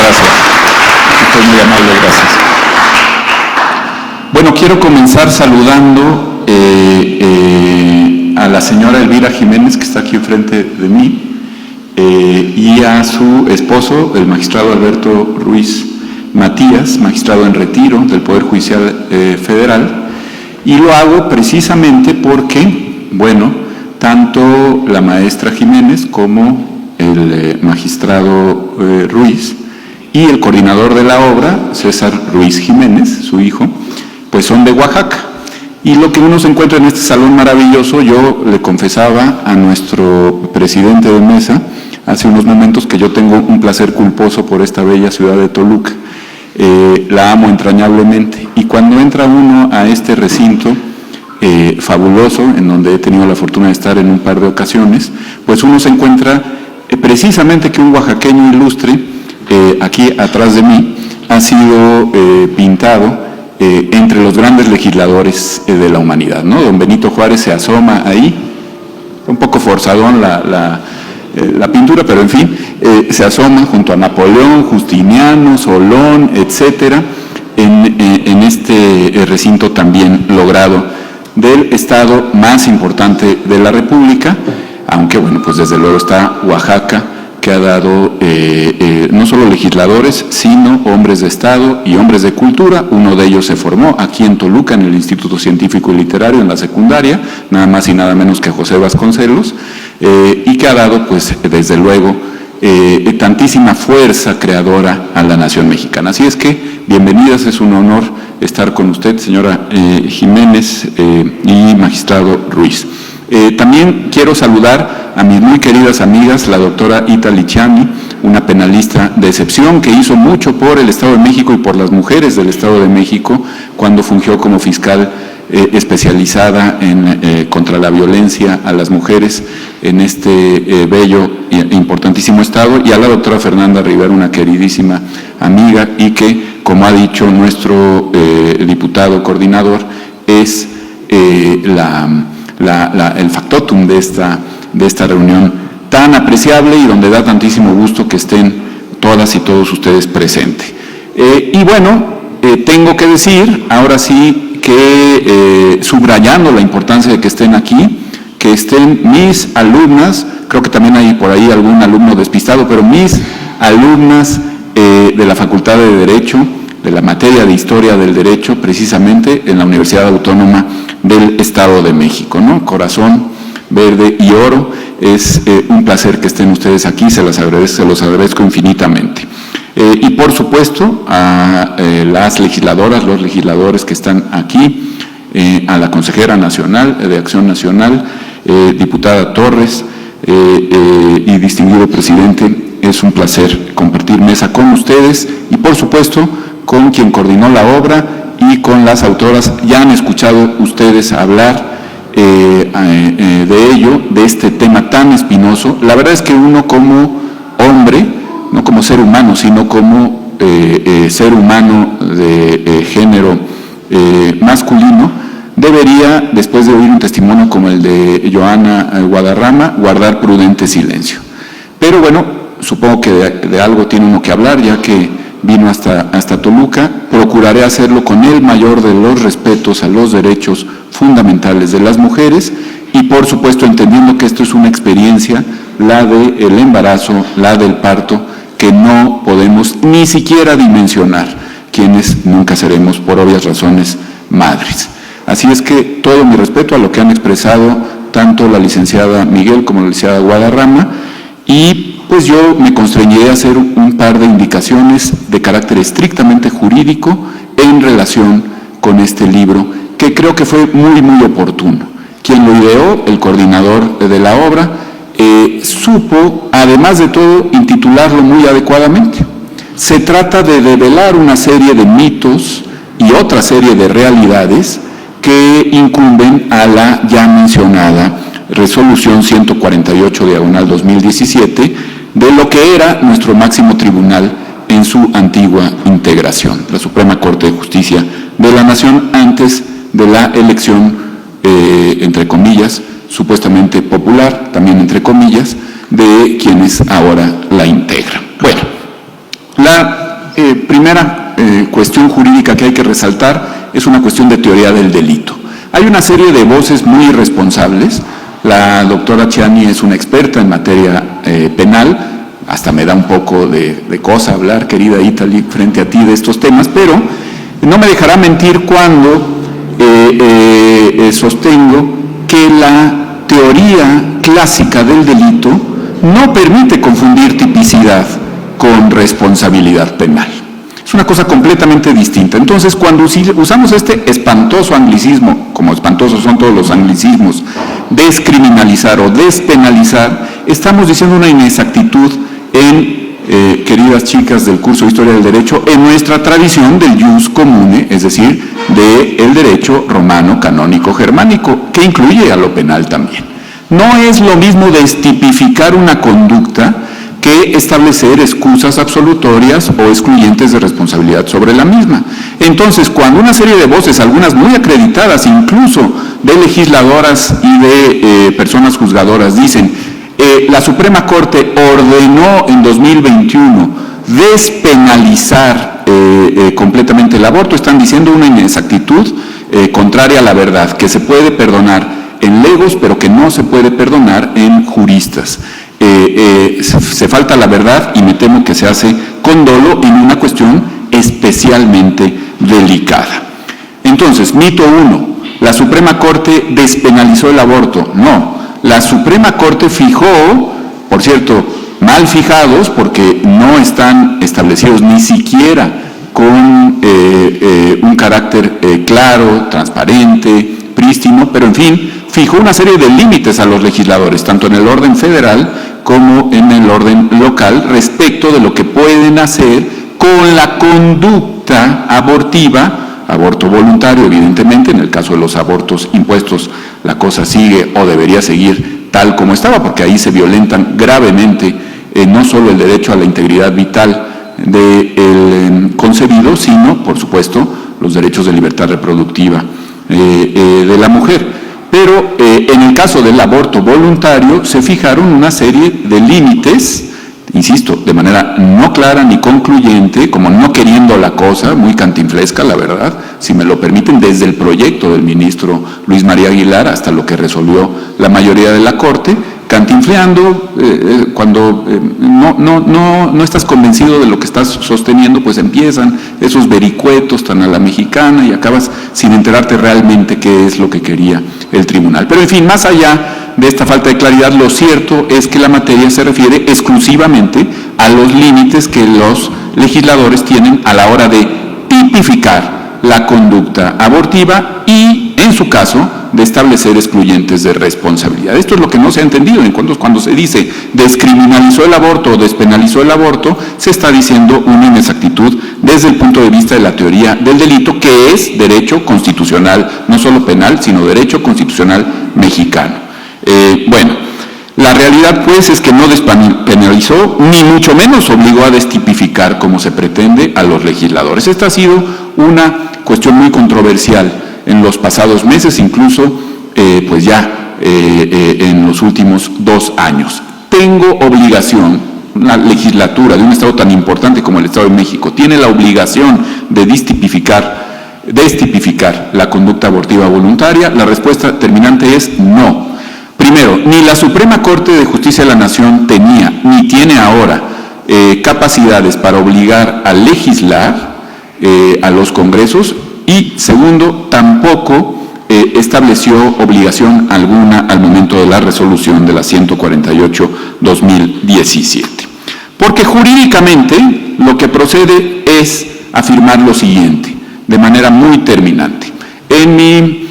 gracias. Estoy muy amable, gracias. Bueno, quiero comenzar saludando a la señora Elvira Jiménez, que está aquí enfrente de mí, y a su esposo, el magistrado Alberto Ruiz Matías, magistrado en retiro del Poder Judicial Federal, y lo hago precisamente porque, bueno, tanto la maestra Jiménez como el magistrado Ruiz y el coordinador de la obra, César Ruiz Jiménez, su hijo, pues son de Oaxaca. Y lo que uno se encuentra en este salón maravilloso, yo le confesaba a nuestro presidente de mesa hace unos momentos que yo tengo un placer culposo por esta bella ciudad de Toluca. La amo entrañablemente. Y cuando entra uno a este recinto fabuloso, en donde he tenido la fortuna de estar en un par de ocasiones, pues uno se encuentra precisamente que un oaxaqueño ilustre, aquí atrás de mí, ha sido pintado entre los grandes legisladores de la humanidad, ¿no? Don Benito Juárez se asoma ahí, un poco forzadón la pintura, pero en fin, se asoma junto a Napoleón, Justiniano, Solón, etcétera, en este recinto también logrado del estado más importante de la República, aunque bueno, pues desde luego está Oaxaca, que ha dado no solo legisladores, sino hombres de Estado y hombres de cultura. Uno de ellos se formó aquí en Toluca, en el Instituto Científico y Literario, en la secundaria, nada más y nada menos que José Vasconcelos, y que ha dado, pues, desde luego, tantísima fuerza creadora a la nación mexicana. Así es que, bienvenidas, es un honor estar con usted, señora Jiménez y magistrado Ruiz. También quiero saludar a mis muy queridas amigas, la doctora Ita Lichani, una penalista de excepción que hizo mucho por el Estado de México y por las mujeres del Estado de México cuando fungió como fiscal especializada en contra la violencia a las mujeres en este bello e importantísimo estado, y a la doctora Fernanda Rivera, una queridísima amiga y que, como ha dicho nuestro diputado coordinador, es el factotum de esta reunión tan apreciable y donde da tantísimo gusto que estén todas y todos ustedes presentes. Y bueno, tengo que decir, ahora sí, que subrayando la importancia de que estén aquí, que estén mis alumnas, creo que también hay por ahí algún alumno despistado, pero mis alumnas de la Facultad de Derecho, de la materia de Historia del Derecho, precisamente en la Universidad Autónoma del Estado de México, ¿no? Corazón verde y oro, es un placer que estén ustedes aquí, se los agradezco infinitamente. Y por supuesto a las legisladoras, los legisladores que están aquí, a la consejera nacional de Acción Nacional, diputada Torres, y distinguido presidente, es un placer compartir mesa con ustedes y por supuesto con quien coordinó la obra y con las autoras. Ya han escuchado ustedes hablar de ello, de este tema tan espinoso. La verdad es que uno como hombre, no como ser humano, sino como ser humano de género masculino, debería, después de oír un testimonio como el de Joana Guadarrama, guardar prudente silencio. Pero bueno, supongo que de algo tiene uno que hablar, ya que vino hasta Toluca. Procuraré hacerlo con el mayor de los respetos a los derechos fundamentales de las mujeres y por supuesto entendiendo que esto es una experiencia, la del embarazo, la del parto, que no podemos ni siquiera dimensionar quienes nunca seremos, por obvias razones, madres. Así es que todo mi respeto a lo que han expresado tanto la licenciada Miguel como la licenciada Guadarrama, y pues yo me constreñiré a hacer un par de indicaciones de carácter estrictamente jurídico en relación con este libro, que creo que fue muy, muy oportuno. Quien lo ideó, el coordinador de la obra, supo, además de todo, intitularlo muy adecuadamente. Se trata de develar una serie de mitos y otra serie de realidades que incumben a la ya mencionada Resolución 148/2017 de lo que era nuestro máximo tribunal en su antigua integración, la Suprema Corte de Justicia de la Nación, antes de la elección, entre comillas, supuestamente popular, también entre comillas, de quienes ahora la integran. Bueno, la primera cuestión jurídica que hay que resaltar es una cuestión de teoría del delito. Hay una serie de voces muy irresponsables. La doctora Chiani es una experta en materia penal. Hasta me da un poco de cosa hablar, querida Italy, frente a ti de estos temas, pero no me dejará mentir cuando sostengo que la teoría clásica del delito no permite confundir tipicidad con responsabilidad penal. Es una cosa completamente distinta. Entonces, cuando usamos este espantoso anglicismo, como espantosos son todos los anglicismos, descriminalizar o despenalizar, estamos diciendo una inexactitud queridas chicas del curso de Historia del Derecho, en nuestra tradición del jus comune, es decir, del derecho romano canónico germánico, que incluye a lo penal también. No es lo mismo destipificar una conducta que establecer excusas absolutorias o excluyentes de responsabilidad sobre la misma. Entonces, cuando una serie de voces, algunas muy acreditadas, incluso de legisladoras y de personas juzgadoras, dicen la Suprema Corte ordenó en 2021 despenalizar completamente el aborto, están diciendo una inexactitud contraria a la verdad, que se puede perdonar en legos, pero que no se puede perdonar en juristas. Se falta la verdad y me temo que se hace con dolo en una cuestión especialmente delicada. Entonces, mito 1, la Suprema Corte despenalizó el aborto. No, la Suprema Corte fijó, por cierto, mal fijados porque no están establecidos ni siquiera con un carácter claro, transparente, prístino, pero en fin, fijó una serie de límites a los legisladores, tanto en el orden federal como en el orden local, respecto de lo que pueden hacer con la conducta abortiva, aborto voluntario, evidentemente, en el caso de los abortos impuestos, la cosa sigue o debería seguir tal como estaba, porque ahí se violentan gravemente no solo el derecho a la integridad vital del concebido, sino, por supuesto, los derechos de libertad reproductiva de la mujer. Pero en el caso del aborto voluntario se fijaron una serie de límites, insisto, de manera no clara ni concluyente, como no queriendo la cosa, muy cantinflesca, la verdad, si me lo permiten, desde el proyecto del ministro Luis María Aguilar hasta lo que resolvió la mayoría de la Corte, cantinfleando, cuando no estás convencido de lo que estás sosteniendo, pues empiezan esos vericuetos tan a la mexicana y acabas sin enterarte realmente qué es lo que quería el tribunal. Pero en fin, más allá de esta falta de claridad, lo cierto es que la materia se refiere exclusivamente a los límites que los legisladores tienen a la hora de tipificar la conducta abortiva y, en su caso, de establecer excluyentes de responsabilidad. Esto es lo que no se ha entendido. Cuando se dice descriminalizó el aborto o despenalizó el aborto, se está diciendo una inexactitud desde el punto de vista de la teoría del delito, que es derecho constitucional, no solo penal, sino derecho constitucional mexicano. Bueno, la realidad pues es que no despenalizó, ni mucho menos obligó a destipificar, como se pretende, a los legisladores. Esta ha sido una cuestión muy controversial en los pasados meses, incluso pues ya en los últimos 2 años. Tengo obligación, una legislatura de un estado tan importante como el Estado de México, tiene la obligación de destipificar la conducta abortiva voluntaria. La respuesta terminante es no. Primero, ni la Suprema Corte de Justicia de la Nación tenía, ni tiene ahora, capacidades para obligar a legislar a los congresos, y segundo, tampoco estableció obligación alguna al momento de la resolución de la 148/2017. Porque jurídicamente lo que procede es afirmar lo siguiente, de manera muy terminante. En mi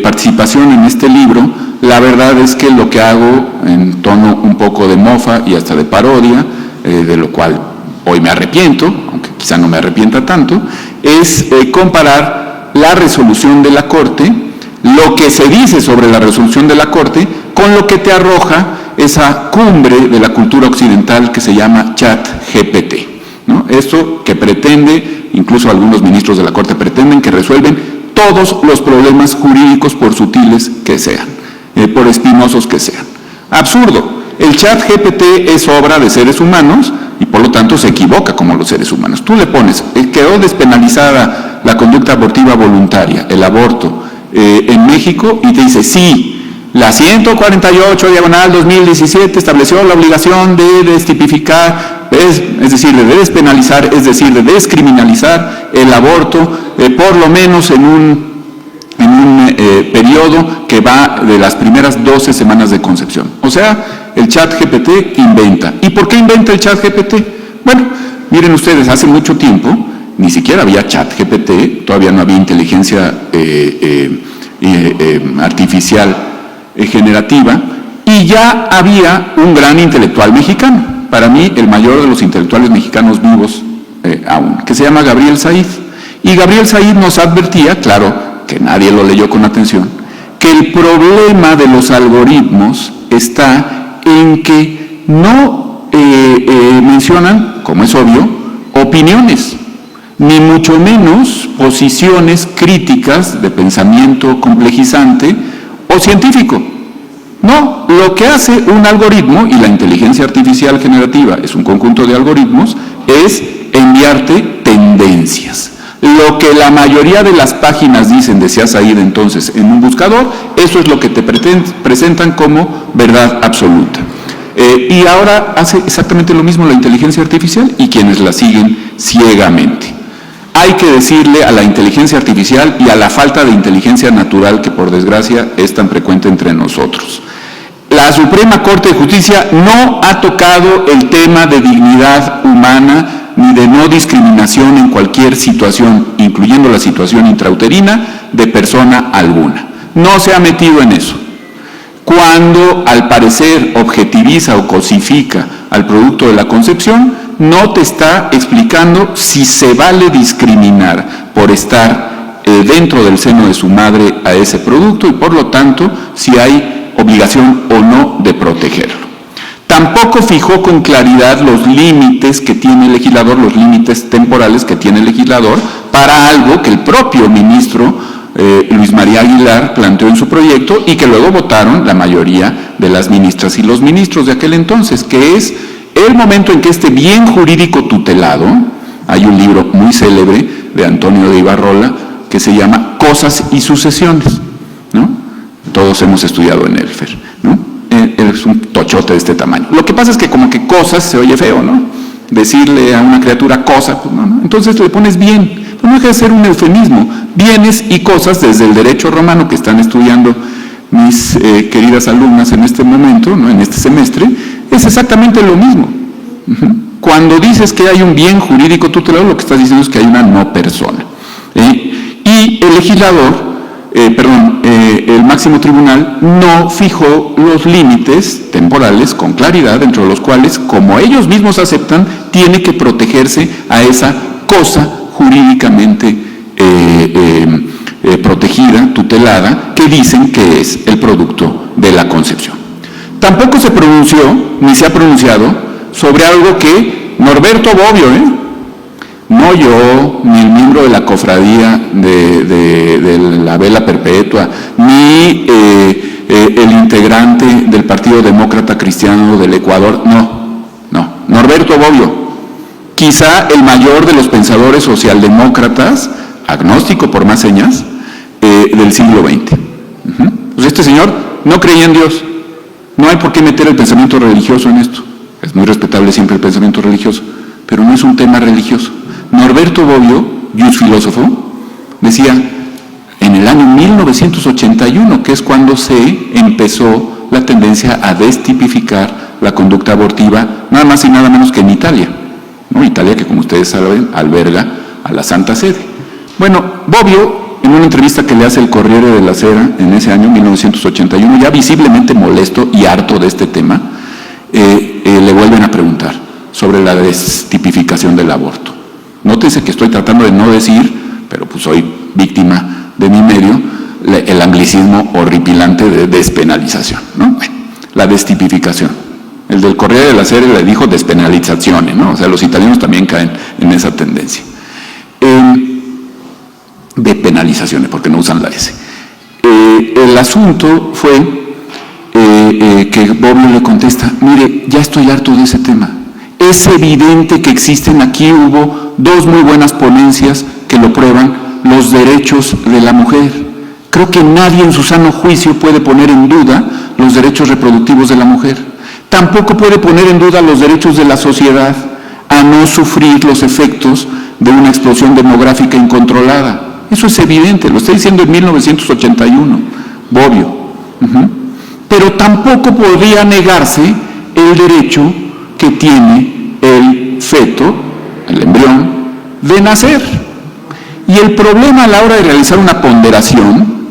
participación en este libro, la verdad es que lo que hago, en tono un poco de mofa y hasta de parodia, de lo cual hoy me arrepiento, aunque quizá no me arrepienta tanto, es comparar la resolución de la Corte, lo que se dice sobre la resolución de la Corte, con lo que te arroja esa cumbre de la cultura occidental que se llama ChatGPT, ¿no? Esto que pretende, incluso algunos ministros de la Corte pretenden que resuelven todos los problemas jurídicos, por sutiles que sean, por espinosos que sean. Absurdo. El ChatGPT es obra de seres humanos y por lo tanto se equivoca como los seres humanos. Tú le pones, quedó despenalizada la conducta abortiva voluntaria, el aborto, en México, y te dice, sí, la 148/2017 estableció la obligación de destipificar, es decir, de despenalizar, es decir, de descriminalizar el aborto, por lo menos en un periodo que va de las primeras 12 semanas de concepción. O sea, el ChatGPT inventa. ¿Y por qué inventa el ChatGPT? Bueno, miren ustedes, hace mucho tiempo ni siquiera había ChatGPT, todavía no había inteligencia artificial generativa, y ya había un gran intelectual mexicano, para mí el mayor de los intelectuales mexicanos vivos aún, que se llama Gabriel Said. Y Gabriel Said nos advertía, claro, que nadie lo leyó con atención, que el problema de los algoritmos está en que no mencionan, como es obvio, opiniones, ni mucho menos posiciones críticas de pensamiento complejizante o científico. No, lo que hace un algoritmo, y la inteligencia artificial generativa es un conjunto de algoritmos, es enviarte tendencias. Lo que la mayoría de las páginas dicen, decía Said entonces, en un buscador, eso es lo que te presentan como verdad absoluta. Y ahora hace exactamente lo mismo la inteligencia artificial y quienes la siguen ciegamente. Hay que decirle a la inteligencia artificial y a la falta de inteligencia natural que por desgracia es tan frecuente entre nosotros. La Suprema Corte de Justicia no ha tocado el tema de dignidad humana ni de no discriminación en cualquier situación, incluyendo la situación intrauterina de persona alguna. No se ha metido en eso. Cuando al parecer objetiviza o cosifica al producto de la concepción, no te está explicando si se vale discriminar por estar dentro del seno de su madre a ese producto y por lo tanto si hay obligación o no de protegerlo. Tampoco fijó con claridad los límites que tiene el legislador, los límites temporales que tiene el legislador para algo que el propio ministro Luis María Aguilar planteó en su proyecto y que luego votaron la mayoría de las ministras y los ministros de aquel entonces, que es el momento en que este bien jurídico tutelado, hay un libro muy célebre de Antonio de Ibarrola que se llama Cosas y Sucesiones, ¿no? Todos hemos estudiado en Elfer, ¿no? Es un tochote de este tamaño. Lo que pasa es que como que cosas se oye feo, ¿no? Decirle a una criatura cosa, pues no, ¿no? Entonces le pones bien. No deja de ser un eufemismo. Bienes y cosas desde el derecho romano que están estudiando mis queridas alumnas en este momento, ¿no? En este semestre, es exactamente lo mismo. Cuando dices que hay un bien jurídico tutelado, lo que estás diciendo es que hay una no persona. Y el legislador, el máximo tribunal no fijó los límites temporales con claridad, dentro de los cuales, como ellos mismos aceptan, tiene que protegerse a esa cosa jurídicamente protegida, tutelada, que dicen que es el producto de la concepción. Tampoco se pronunció, ni se ha pronunciado, sobre algo que Norberto Bobbio, no yo, ni el miembro de la cofradía de la vela perpetua, ni el integrante del Partido Demócrata Cristiano del Ecuador, no, Norberto Bobbio, quizá el mayor de los pensadores socialdemócratas, agnóstico por más señas, del siglo XX. Pues este señor no creía en Dios. No hay por qué meter el pensamiento religioso en esto. Es muy respetable siempre el pensamiento religioso, pero no es un tema religioso. Norberto Bobbio, jus filósofo, decía en el año 1981, que es cuando se empezó la tendencia a destipificar la conducta abortiva, nada más y nada menos que en Italia, ¿no? Italia que, como ustedes saben, alberga a la Santa Sede. Bueno, Bobbio, en una entrevista que le hace el Corriere della Sera en ese año 1981, ya visiblemente molesto y harto de este tema, le vuelven a preguntar sobre la destipificación del aborto. Nótese que estoy tratando de no decir, pero pues soy víctima de mi medio, el anglicismo horripilante de despenalización, ¿no? La destipificación. El del Corriere della Sera le dijo despenalizzazione, ¿no? O sea, los italianos también caen en esa tendencia. De penalizaciones, porque no usan la S. El asunto fue que Bobbio le contesta, mire, ya estoy harto de ese tema. Es evidente que existen, aquí hubo dos muy buenas ponencias que lo prueban, los derechos de la mujer. Creo que nadie en su sano juicio puede poner en duda los derechos reproductivos de la mujer. Tampoco puede poner en duda los derechos de la sociedad a no sufrir los efectos de una explosión demográfica incontrolada. Eso es evidente, lo está diciendo en 1981, Bobbio. Pero tampoco podría negarse el derecho que tiene el feto, el embrión, de nacer. Y el problema a la hora de realizar una ponderación,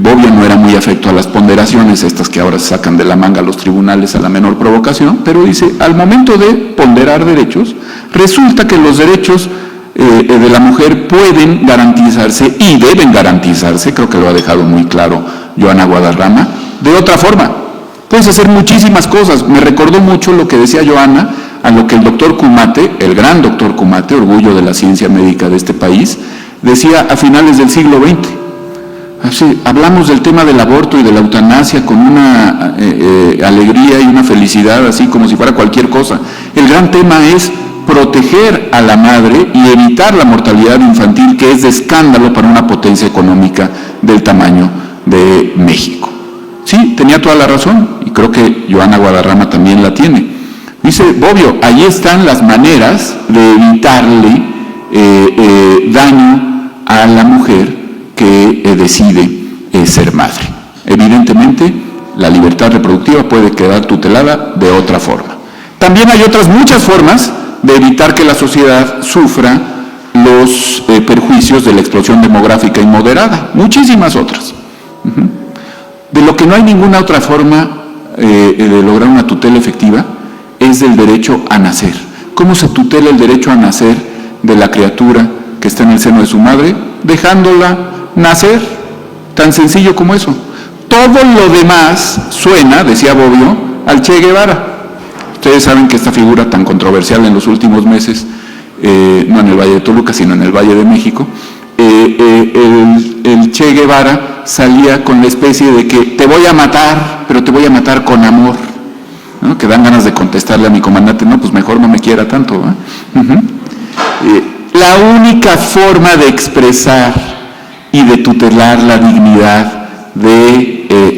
Bobbio no era muy afecto a las ponderaciones, estas que ahora se sacan de la manga a los tribunales a la menor provocación, pero dice, al momento de ponderar derechos, resulta que los derechos de la mujer pueden garantizarse y deben garantizarse, creo que lo ha dejado muy claro Joana Guadarrama, de otra forma. Puedes hacer muchísimas cosas. Me recordó mucho lo que decía Joana, a lo que el doctor Kumate, el gran doctor Kumate, orgullo de la ciencia médica de este país, decía a finales del siglo XX. Así, hablamos del tema del aborto y de la eutanasia con una alegría y una felicidad, así como si fuera cualquier cosa. El gran tema es proteger a la madre y evitar la mortalidad infantil, que es de escándalo para una potencia económica del tamaño de México. Sí, tenía toda la razón, y creo que Joana Guadarrama también la tiene. Dice Bobbio, ahí están las maneras de evitarle daño a la mujer que decide ser madre. Evidentemente, la libertad reproductiva puede quedar tutelada de otra forma. También hay otras muchas formas de evitar que la sociedad sufra los perjuicios de la explosión demográfica inmoderada, muchísimas otras. De lo que no hay ninguna otra forma de lograr una tutela efectiva es del derecho a nacer. ¿Cómo se tutela el derecho a nacer de la criatura que está en el seno de su madre? Dejándola nacer, tan sencillo como eso. Todo lo demás suena, decía Bobbio, al Che Guevara. Ustedes saben que esta figura tan controversial en los últimos meses, no en el Valle de Toluca, sino en el Valle de México, el Che Guevara salía con la especie de que te voy a matar, pero te voy a matar con amor, ¿no? Que dan ganas de contestarle a mi comandante, no, pues mejor no me quiera tanto, la única forma de expresar y de tutelar la dignidad de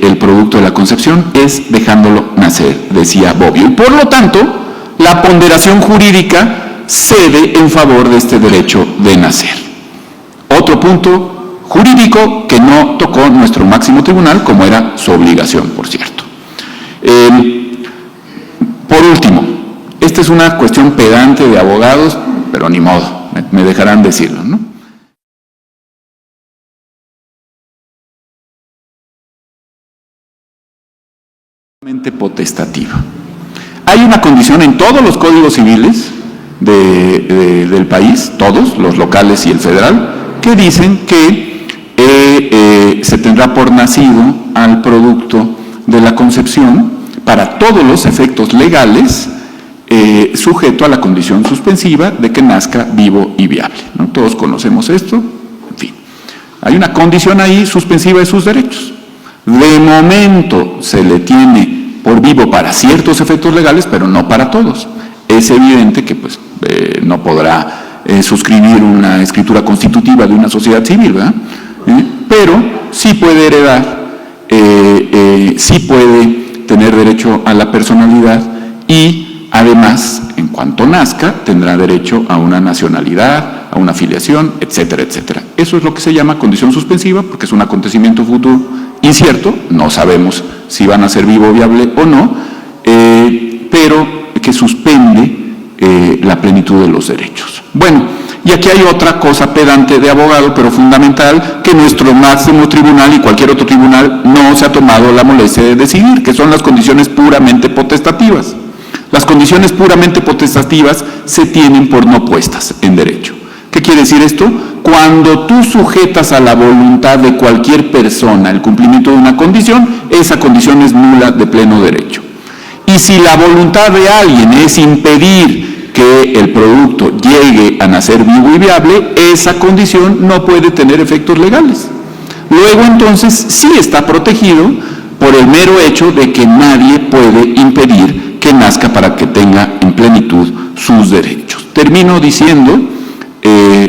el producto de la concepción es dejándolo nacer, decía Bobbio. Y por lo tanto, la ponderación jurídica cede en favor de este derecho de nacer. Otro punto jurídico que no tocó nuestro máximo tribunal, como era su obligación, por cierto. Por último, esta es una cuestión pedante de abogados, pero ni modo, me dejarán decirlo, ¿no? Potestativa. Hay una condición en todos los códigos civiles del país, todos, los locales y el federal, que dicen que se tendrá por nacido al producto de la concepción para todos los efectos legales, sujeto a la condición suspensiva de que nazca vivo y viable, ¿no? Todos conocemos esto, en fin. Hay una condición ahí suspensiva de sus derechos. De momento se le tiene por vivo para ciertos efectos legales, pero no para todos. Es evidente que pues, no podrá suscribir una escritura constitutiva de una sociedad civil, ¿verdad? Pero sí puede heredar, sí puede tener derecho a la personalidad y además, en cuanto nazca, tendrá derecho a una nacionalidad, a una filiación, etcétera, etcétera. Eso es lo que se llama condición suspensiva, porque es un acontecimiento futuro incierto, no sabemos si van a ser vivo o viable o no, pero que suspende la plenitud de los derechos. Bueno, y aquí hay otra cosa pedante de abogado, pero fundamental, que nuestro máximo tribunal y cualquier otro tribunal no se ha tomado la molestia de decidir, que son las condiciones puramente potestativas. Las condiciones puramente potestativas se tienen por no puestas en derecho. ¿Qué quiere decir esto? Cuando tú sujetas a la voluntad de cualquier persona el cumplimiento de una condición, esa condición es nula de pleno derecho. Y si la voluntad de alguien es impedir que el producto llegue a nacer vivo y viable, esa condición no puede tener efectos legales. Luego entonces sí está protegido por el mero hecho de que nadie puede impedir que nazca para que tenga en plenitud sus derechos. Termino diciendo,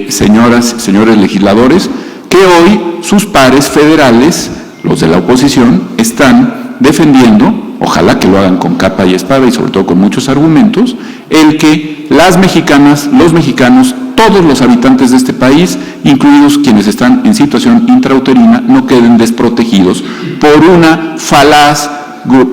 señoras y señores legisladores, que hoy sus pares federales, los de la oposición, están defendiendo, ojalá que lo hagan con capa y espada y sobre todo con muchos argumentos, el que las mexicanas, los mexicanos, todos los habitantes de este país, incluidos quienes están en situación intrauterina, no queden desprotegidos por una falaz,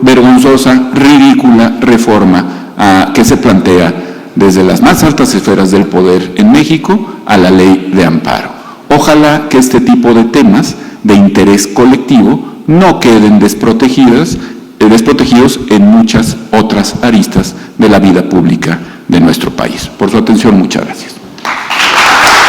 vergonzosa, ridícula reforma que se plantea desde las más altas esferas del poder en México a la ley de amparo. Ojalá que este tipo de temas de interés colectivo no queden desprotegidos en muchas otras aristas de la vida pública de nuestro país. Por su atención, muchas gracias.